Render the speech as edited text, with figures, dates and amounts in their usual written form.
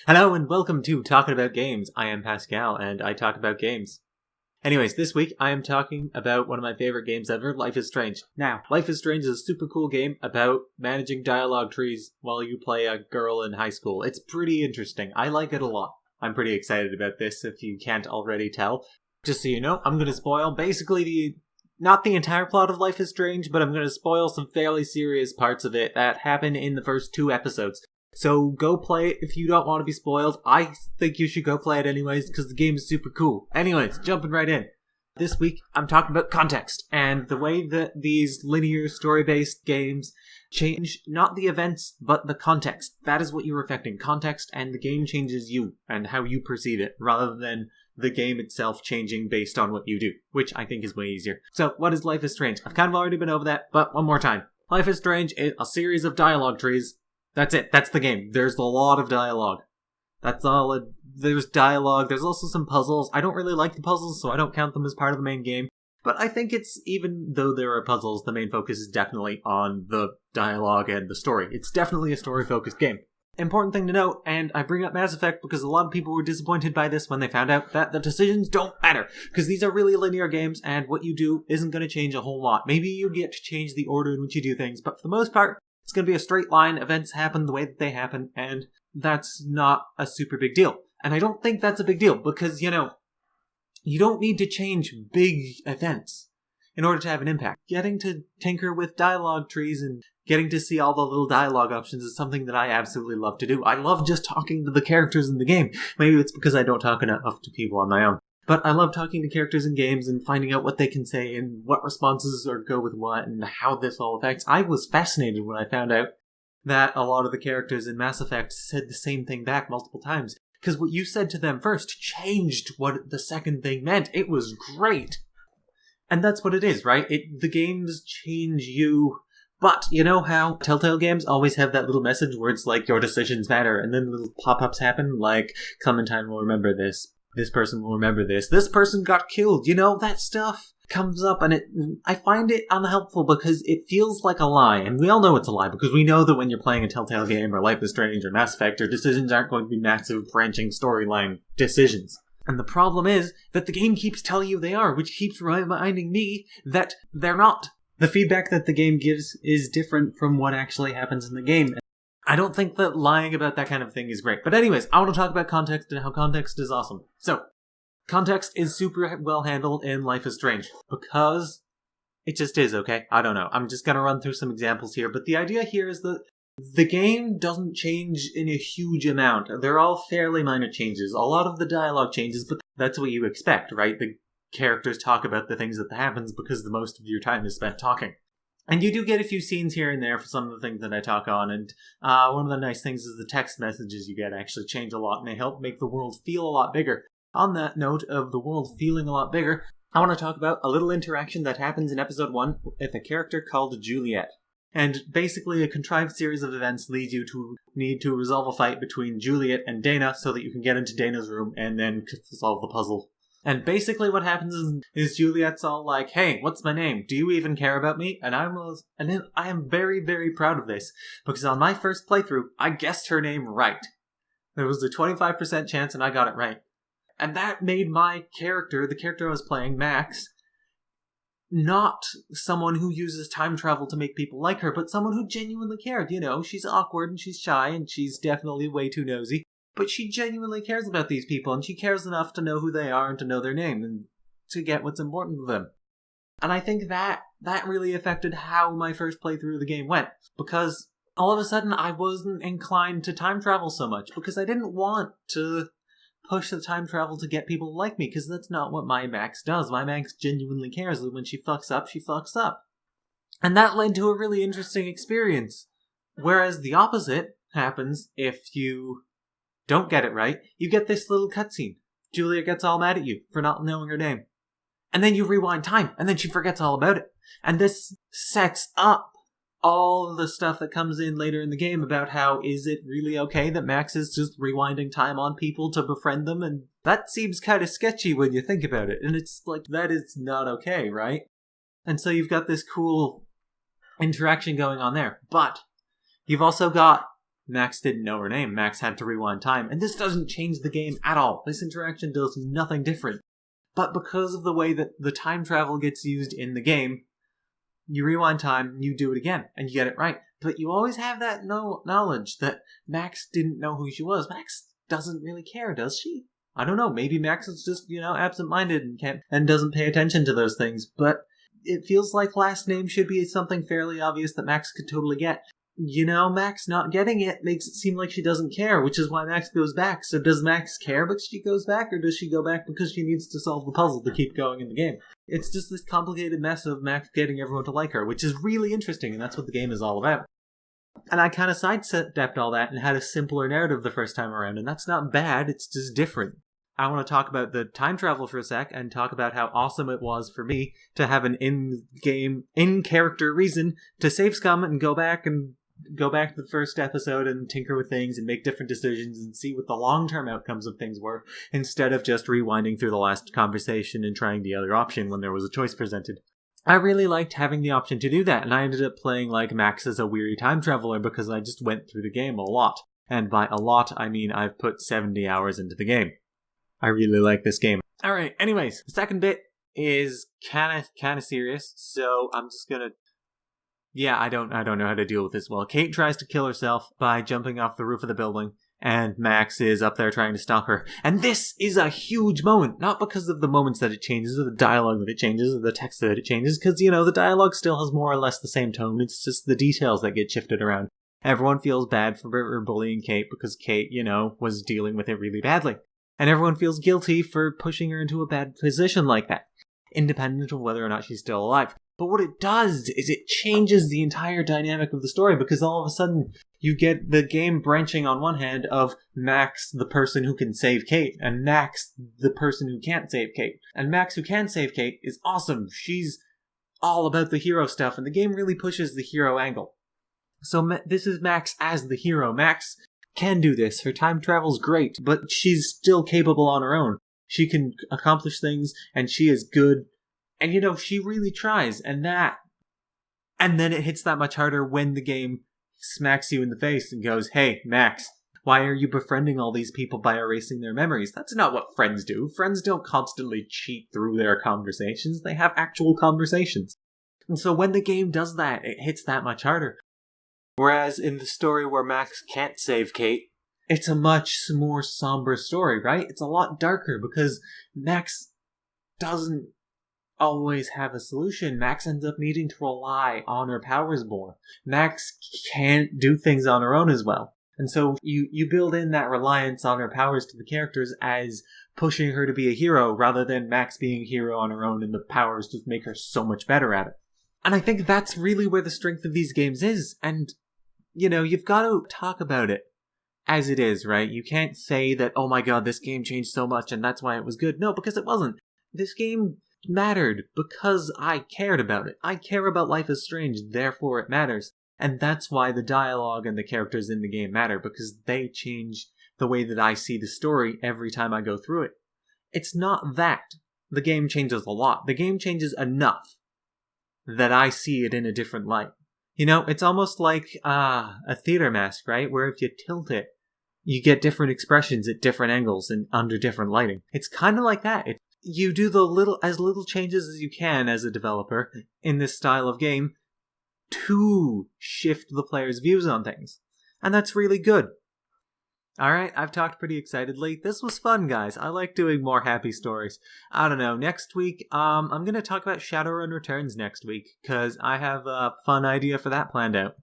Hello and welcome to Talking About Games. I am Pascal and I talk about games. Anyways, this week I am talking about one of my favorite games ever, Life is Strange. Now, Life is Strange is a super cool game about managing dialogue trees while you play a girl in high school. It's pretty interesting. I like it a lot. I'm pretty excited about this if you can't already tell. Just so you know, I'm going to spoil basically not the entire plot of Life is Strange, but I'm going to spoil some fairly serious parts of it that happen in the first 2 episodes. So go play it if you don't want to be spoiled. I think you should go play it anyways, because the game is super cool. Anyways, jumping right in. This week, I'm talking about context, and the way that these linear story-based games change not the events, but the context. That is what you're affecting. Context, and the game changes you, and how you perceive it, rather than the game itself changing based on what you do, which I think is way easier. So, what is Life is Strange? I've kind of already been over that, but one more time. Life is Strange is a series of dialogue trees. That's it. That's the game. There's a lot of dialogue. That's all. There's dialogue. There's also some puzzles. I don't really like the puzzles, so I don't count them as part of the main game. But I think it's, even though there are puzzles, the main focus is definitely on the dialogue and the story. It's definitely a story-focused game. Important thing to note, and I bring up Mass Effect because a lot of people were disappointed by this when they found out that the decisions don't matter. Because these are really linear games, and what you do isn't going to change a whole lot. Maybe you get to change the order in which you do things, but for the most part, it's going to be a straight line, events happen the way that they happen, and that's not a super big deal. And I don't think that's a big deal, because, you don't need to change big events in order to have an impact. Getting to tinker with dialogue trees and getting to see all the little dialogue options is something that I absolutely love to do. I love just talking to the characters in the game. Maybe it's because I don't talk enough to people on my own. But I love talking to characters in games and finding out what they can say and what responses or go with what and how this all affects. I was fascinated when I found out that a lot of the characters in Mass Effect said the same thing back multiple times. Because what you said to them first changed what the second thing meant. It was great. And that's what it is, right? The games change you. But you know how Telltale games always have that little message where it's like, your decisions matter, and then little pop-ups happen like, Clementine will remember this. This person will remember this. This person got killed. That stuff comes up, and I find it unhelpful because it feels like a lie. And we all know it's a lie because we know that when you're playing a Telltale game or Life is Strange or Mass Effect, your decisions aren't going to be massive branching storyline decisions. And the problem is that the game keeps telling you they are, which keeps reminding me that they're not. The feedback that the game gives is different from what actually happens in the game. I don't think that lying about that kind of thing is great. But anyways, I want to talk about context and how context is awesome. So, context is super well handled in Life is Strange. Because it just is, okay? I don't know. I'm just going to run through some examples here. But the idea here is that the game doesn't change in a huge amount. They're all fairly minor changes. A lot of the dialogue changes, but that's what you expect, right? The characters talk about the things that happens because the most of your time is spent talking. And you do get a few scenes here and there for some of the things that I talk on, and one of the nice things is the text messages you get actually change a lot, and they help make the world feel a lot bigger. On that note of the world feeling a lot bigger, I want to talk about a little interaction that happens in episode 1 with a character called Juliet. And basically a contrived series of events leads you to need to resolve a fight between Juliet and Dana so that you can get into Dana's room and then solve the puzzle. And basically what happens is Juliet's all like, hey, what's my name? Do you even care about me? And I am very, very proud of this, because on my first playthrough, I guessed her name right. There was a 25% chance and I got it right. And that made my character, the character I was playing, Max, not someone who uses time travel to make people like her, but someone who genuinely cared. She's awkward and she's shy and she's definitely way too nosy. But she genuinely cares about these people, and she cares enough to know who they are and to know their name, and to get what's important to them. And I think that really affected how my first playthrough of the game went, because all of a sudden I wasn't inclined to time travel so much, because I didn't want to push the time travel to get people to like me, because that's not what my Max does. My Max genuinely cares that when she fucks up, she fucks up. And that led to a really interesting experience. Whereas the opposite happens if you don't get it right, you get this little cutscene. Julia gets all mad at you for not knowing her name. And then you rewind time, and then she forgets all about it. And this sets up all the stuff that comes in later in the game about how, is it really okay that Max is just rewinding time on people to befriend them? And that seems kind of sketchy when you think about it. And it's like, that is not okay, right? And so you've got this cool interaction going on there. But you've also got Max didn't know her name. Max had to rewind time. And this doesn't change the game at all. This interaction does nothing different. But because of the way that the time travel gets used in the game, you rewind time, you do it again, and you get it right. But you always have that knowledge that Max didn't know who she was. Max doesn't really care, does she? I don't know. Maybe Max is just, absent-minded and doesn't pay attention to those things. But it feels like last name should be something fairly obvious that Max could totally get. Max not getting it makes it seem like she doesn't care, which is why Max goes back. So does Max care because she goes back, or does she go back because she needs to solve the puzzle to keep going in the game? It's just this complicated mess of Max getting everyone to like her, which is really interesting, and that's what the game is all about. And I kind of sidestepped all that and had a simpler narrative the first time around, and that's not bad, it's just different. I want to talk about the time travel for a sec and talk about how awesome it was for me to have an in-game, in-character reason to save scum and go back to the first episode and tinker with things and make different decisions and see what the long-term outcomes of things were, instead of just rewinding through the last conversation and trying the other option when there was a choice presented. I really liked having the option to do that, and I ended up playing like Max as a weary time traveler because I just went through the game a lot. And by a lot, I mean I've put 70 hours into the game. I really like this game. Alright, anyways, the second bit is kinda serious, so I'm just gonna... Yeah, I don't know how to deal with this well. Kate tries to kill herself by jumping off the roof of the building, and Max is up there trying to stop her. And this is a huge moment, not because of the moments that it changes, or the dialogue that it changes, or the text that it changes, because, the dialogue still has more or less the same tone. It's just the details that get shifted around. Everyone feels bad for bullying Kate because Kate, was dealing with it really badly. And everyone feels guilty for pushing her into a bad position like that, independent of whether or not she's still alive. But what it does is it changes the entire dynamic of the story, because all of a sudden you get the game branching on one hand of Max, the person who can save Kate, and Max, the person who can't save Kate. And Max, who can save Kate, is awesome. She's all about the hero stuff, and the game really pushes the hero angle. So this is Max as the hero. Max can do this. Her time travel's great, but she's still capable on her own. She can accomplish things, and she is good. And she really tries, and then it hits that much harder when the game smacks you in the face and goes, "Hey, Max, why are you befriending all these people by erasing their memories? That's not what friends do. Friends don't constantly cheat through their conversations. They have actual conversations." And so when the game does that, it hits that much harder. Whereas in the story where Max can't save Kate, it's a much more somber story, right? It's a lot darker because Max doesn't always have a solution. Max ends up needing to rely on her powers more. Max can't do things on her own as well. And so you build in that reliance on her powers to the characters as pushing her to be a hero, rather than Max being a hero on her own and the powers just make her so much better at it. And I think that's really where the strength of these games is. And, you've got to talk about it as it is, right? You can't say that, oh my god, this game changed so much and that's why it was good. No, because it wasn't. This game mattered because I cared about it. I care about Life is Strange, therefore it matters. And that's why the dialogue and the characters in the game matter, because they change the way that I see the story every time I go through it. It's not that the game changes a lot. The game changes enough that I see it in a different light. It's almost like a theater mask, right? Where if you tilt it, you get different expressions at different angles and under different lighting. It's kind of like that. You do as little changes as you can as a developer in this style of game to shift the player's views on things. And that's really good. Alright, I've talked pretty excitedly. This was fun, guys. I like doing more happy stories. I don't know, next week, I'm going to talk about Shadowrun Returns next week, because I have a fun idea for that planned out.